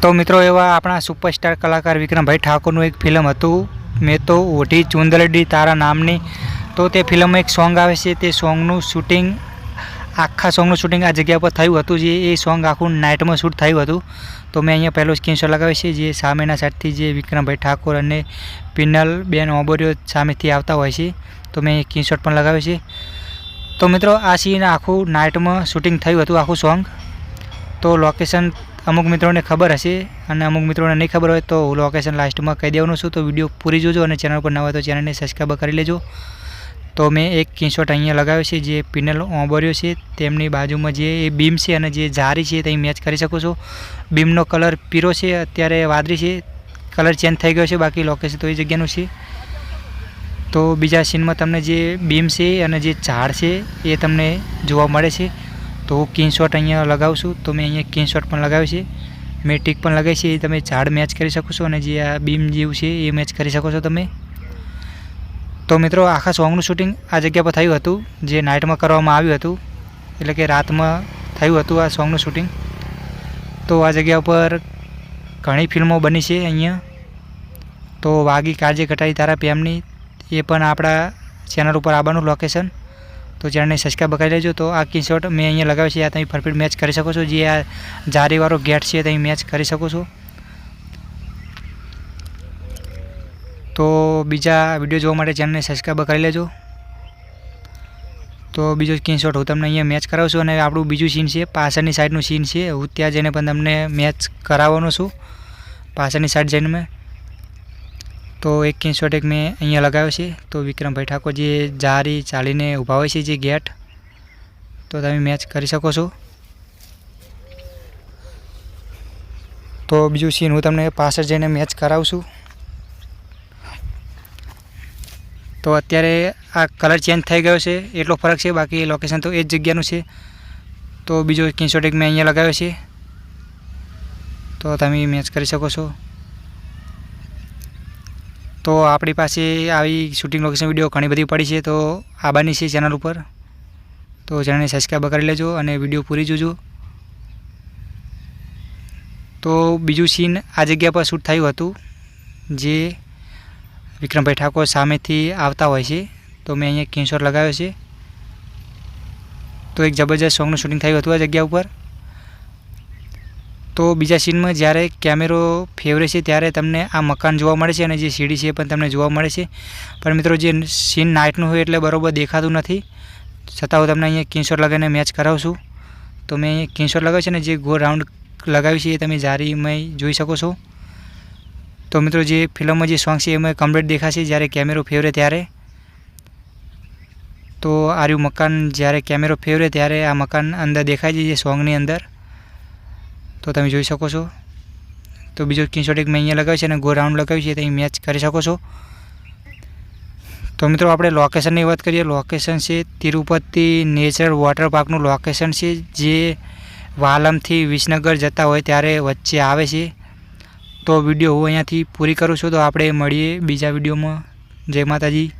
तो मित्रों एवा अपना सुपरस्टार कलाकार विक्रम भाई ठाकुरનું एक फिल्म હતું મેં તો ઓઢી ચુંદડી તારા નામની। तो તે फिल्मમાં एक सॉन्ग આવે છે, તે સોંગનું શૂટિંગ આખા સોંગનું શૂટિંગ આ જગ્યા પર થયું હતું, જે એ સોંગ આખું નાઇટમાં શૂટ થયું હતું। તો મેં અહીંયા પહેલો સ્ક્રીનશોટ લગાવ્યો છે, જે સામેના સાઈડથી જે વિક્રમભાઈ ઠાકોર અને પિનલ બેન ઓબોરિયો સામેથી આવતા હોય છે, તો મેં સ્ક્રીનશોટ પણ લગાવ્યો છે। તો મિત્રો આ સીન આખું નાઇટમાં શૂટિંગ થયું હતું આખું સોંગ। તો લોકેશન અમુક મિત્રોને ખબર હશે અને અમુક મિત્રોને નહીં ખબર હોય તો હું લોકેશન લાસ્ટમાં કહી દેવાનું છું। તો વિડીયો પૂરી જોજો અને ચેનલ પર ન હોય તો ચેનલને સબસ્ક્રાઈબ કરી લેજો। તો મેં એક સ્ક્રીનશોટ અહીંયા લગાવ્યો છે, જે પિનલ ઓબોરિયો છે તેમની બાજુમાં જે બીમ છે અને જે જારી છે તે મેચ કરી શકો છો। બીમનો કલર પીળો છે, અત્યારે વાદળી છે, કલર ચેન્જ થઈ ગયો છે, બાકી લોકેશન તો એ જગ્યાનું છે। તો બીજા સીનમાં તમને જે બીમ છે અને જે ઝાડ છે એ તમને જોવા મળે છે। તો હું સ્ક્રીનશોટ અહીંયા લગાવું છું, તો મેં અહીંયા સ્ક્રીનશોટ પણ લગાવ્યો છે, મેં ટીક પણ લગાવી છે, તમે ઝાડ મેચ કરી શકો છો અને જે આ બીમ જેવું છે એ મેચ કરી શકો છો તમે। તો મિત્રો આખા સોંગનું શૂટિંગ આ જગ્યા પર થયું હતું, જે નાઇટમાં કરવામાં આવ્યું હતું, એટલે કે રાતમાં થયું હતું આ સોંગનું શૂટિંગ। તો આ જગ્યા પર ઘણી ફિલ્મો બની છે અહીંયા। તો વાગી કાળજે કટારી તારા પ્રેમની એ પણ આપણા ચેનલ ઉપર આવવાનું લોકેશન, તો ચેનલને સબસ્ક્રાઈબ કરી લેજો। તો આ સ્ક્રીનશોટ મેં અહીંયા લગાવ્યો છે, આ તમે પરફેક્ટ મેચ કરી શકો છો, જે આ જારીવાળો ગેટ છે તમે મેચ કરી શકો છો। તો બીજા વિડીયો જોવા માટે ચેનલને સબસ્ક્રાઈબ કરી લેજો। તો બીજો સ્ક્રીનશોટ હું તમને અહીંયા મેચ કરાવું છું અને આપણું બીજું સીન છે, પાછળની સાઈડનું સીન છે, હું ત્યાં જઈને પણ તમને મેચ કરાવવાનો છું પાછળની સાઈડ જઈને મેં। તો એક સ્ક્રીનશોટ એક મેં અહીંયા લગાવ્યો છે, તો વિક્રમભાઈ ઠાકોર જે જારી ચાલીને ઊભા હોય છે જે ગેટ, તો તમે મેચ કરી શકો છો। તો બીજું સીન હું તમને પાછળ જઈને મેચ કરાવું છું। તો અત્યારે આ કલર ચેન્જ થઈ ગયો છે એટલો ફરક છે, બાકી લોકેશન તો એ જ જગ્યાનું છે। તો બીજો સ્ક્રીનશોટ એક મેં અહીંયા લગાવ્યો છે, તો તમે મેચ કરી શકો છો। તો આપણી પાસે આવી શૂટિંગ લોકેશન વિડીયો ઘણી બધી પડી છે, તો આવવાની છે ચેનલ ઉપર, તો ચેનલને સબસ્ક્રાઈબ કરી લેજો અને વિડીયો પૂરી જોજો। તો બીજું સીન આ જગ્યા પર શૂટ થયું હતું, જે વિક્રમભાઈ ઠાકોર સામેથી આવતા હોય છે, તો મેં અહીંયા સ્ક્રીનશોટ લગાવ્યો છે। તો એક જબરજસ્ત સોંગનું શૂટિંગ થયું હતું આ જગ્યા ઉપર। તો બીજા સીનમાં જ્યારે કેમેરો ફેરવે છે ત્યારે તમને આ મકાન જોવા મળે છે અને જે સીડી છે એ પણ તમને જોવા મળે છે, પણ મિત્રો જે સીન નાઇટનું હોય એટલે બરાબર દેખાતું નથી, છતાં હું તમને અહીંયા સ્ક્રીનશોટ લગાવીને મેચ કરાવું છું। તો મેં અહીંયા સ્ક્રીનશોટ લગાવ્યો છે અને જે ગોળ રાઉન્ડ લગાવ્યું છે એ તમે જારીમાં જોઈ શકો છો। તો મિત્રો જે ફિલ્મમાં જે સોંગ છે એમાં કમ્પ્લીટ દેખાશે જ્યારે કેમેરો ફેરવે ત્યારે। તો આ રહ્યું મકાન, જ્યારે કેમેરો ફેરવે ત્યારે આ મકાન અંદર દેખાય છે જે સોંગની અંદર, તો તમે જોઈ શકો છો। તો બીજો સ્ક્રીનશોટ એક મેં અહીંયા લગાવ્યો છે અને ગો રાઉન્ડ લગાવ્યું છે, તમે મેચ કરી શકો છો। તો મિત્રો આપણે લોકેશનની વાત કરીએ, લોકેશન છે તિરુપતિ નેચરલ વોટર પાર્કનું લોકેશન છે, જે વાલમથી વિસનગર જતા હોય ત્યારે વચ્ચે આવે છે। તો વિડીયો હું અહીંયાથી પૂરી કરું છું, તો આપણે મળીએ બીજા વિડીયોમાં। જય માતાજી।